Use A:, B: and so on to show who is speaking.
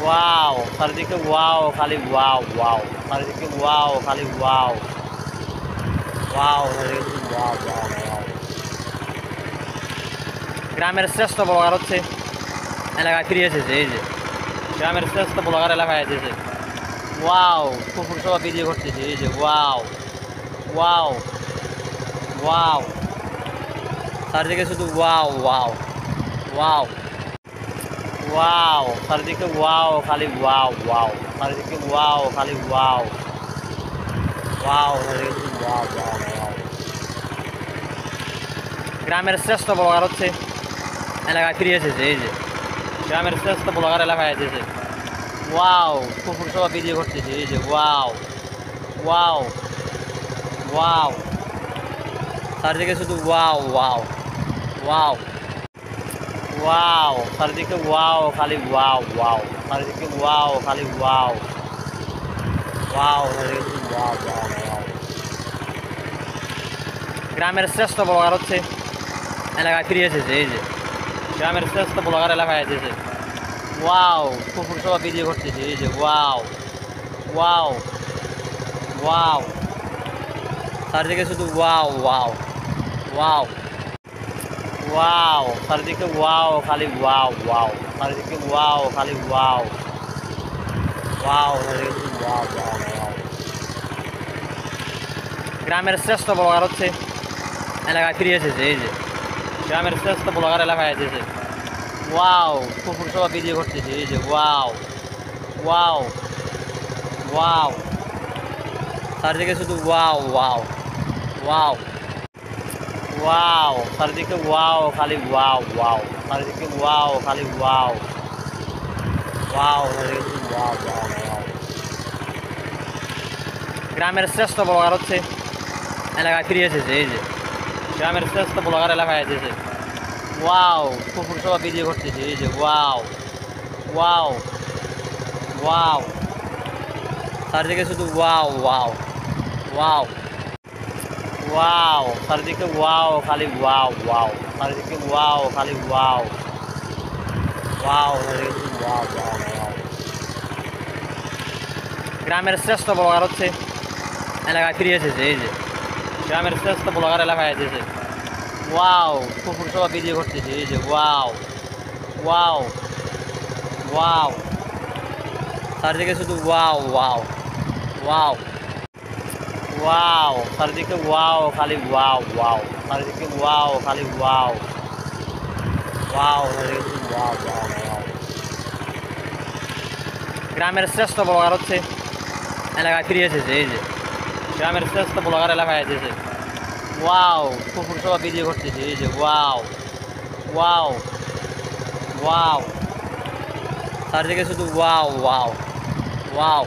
A: Wow, চারিদিকে wow, খালি wow wow, চারিদিকে ওয়াও, খালি ওয়াও ওয়াও, চারিদিকে শুধু ওয়াও ওয়াও ওয়াও। গ্রামের শ্রেষ্ঠ ব্লগার হচ্ছে এলাকায় ফিরে এসেছে। এই যে গ্রামের শ্রেষ্ঠ ব্লগার এলাকায় এসেছে। ওয়াও, কুকুর সবাই ভিডিও করতেছে। এই যে ওয়াও ওয়াও ওয়াও, চারিদিকে শুধু ওয়াও ওয়াও ওয়াও ওয়াও, চারিদিকে ওয়াও, খালি ওয়াও ওয়াও, চারিদিকে ওয়াও, খালি ওয়াও ওয়াও, চারিদিকে শুধু ওয়াও ওয়াও ওয়াও। গ্রামের শ্রেষ্ঠ ব্লগার হচ্ছে এলাকায় ফিরে এসেছে। এই যে গ্রামের শ্রেষ্ঠ ব্লগার এলাকায় এসেছে। ওয়াও, কুকুর সবাই ভিডিও করতেছে। এই যে ওয়াও ওয়াও ওয়াও, চারিদিকে শুধু ওয়াও ওয়াও ওয়াও ওয়াও, চারিদিকে ওয়াও, খালি ওয়াও ওয়াও, চারিদিকে ওয়াও, খালি ওয়াও ওয়াও, চারিদিকে শুধু ওয়াও ওয়াও ওয়াও। গ্রামের শ্রেষ্ঠ ব্লগার হচ্ছে এলাকায় ফিরে এসেছে। এই যে গ্রামের শ্রেষ্ঠ ব্লগার এলাকায় এসেছে। ওয়াও, কুকুর সবাই ভিডিও করতেছে। এই যে ওয়াও ওয়াও ওয়াও, চারিদিকে শুধু ওয়াও ওয়াও ওয়াও ওয়াও, চারিদিকে ওয়াও, খালি ওয়াও ওয়াও, চারিদিকে ওয়াও, খালি ওয়াও ওয়াও, চারিদিকে শুধু ওয়াও ওয়াও ওয়াও। গ্রামের শ্রেষ্ঠ ব্লগার হচ্ছে এলাকায় ফিরে এসেছে। এই যে গ্রামের শ্রেষ্ঠ ব্লগার এলাকায় এসেছে। ওয়াও, কুকুর সবাই ভিডিও করতেছে। এই যে ওয়াও ওয়াও ওয়াও, চারিদিকে শুধু ওয়াও ওয়াও ওয়াও ওয়াও, চারিদিকে ওয়াও, খালি ওয়াও ওয়াও, চারিদিকে ওয়াও, খালি ওয়াও ওয়াও, চারিদিকে শুধু ওয়াও ওয়াও ওয়াও। গ্রামের শ্রেষ্ঠ ব্লগার হচ্ছে এলাকায় ফিরে এসেছে। এই যে গ্রামের শ্রেষ্ঠ ব্লগার এলাকায় এসেছে। ওয়াও, কুকুর সবাই ভিডিও করতেছে। এই যে ওয়াও ওয়াও ওয়াও, চারিদিকে শুধু ওয়াও ওয়াও ওয়াও ওয়াও, চারিদিকে ওয়াও, খালি ওয়াও ওয়াও, চারিদিকে ওয়াও, খালি ওয়াও ওয়াও, চারিদিকে শুধু ওয়াও ওয়াও ওয়াও। গ্রামের শ্রেষ্ঠ ব্লগার হচ্ছে এলাকায় ফিরে এসেছে। এই যে গ্রামের শ্রেষ্ঠ ব্লগার এলাকায় এসেছে। ওয়াও, কুকুর সবাই ভিডিও করতেছে। এই যে ওয়াও ওয়াও ওয়াও, চারিদিকে শুধু ওয়াও ওয়াও ওয়াও ওয়াও, চারিদিকে ওয়াও, খালি ওয়াও ওয়াও, চারিদিকে ওয়াও, খালি ওয়াও ওয়াও, চারিদিকে শুধু ওয়াও ওয়াও ওয়াও। গ্রামের শ্রেষ্ঠ ব্লগার হচ্ছে এলাকায় ফিরে এসেছে। এই যে গ্রামের শ্রেষ্ঠ ব্লগার এলাকায় এসেছে। ওয়াও, কুকুর সবাই ভিডিও করতেছে। এই যে ওয়াও ওয়াও ওয়াও, চারিদিকে শুধু ওয়াও ওয়াও ওয়াও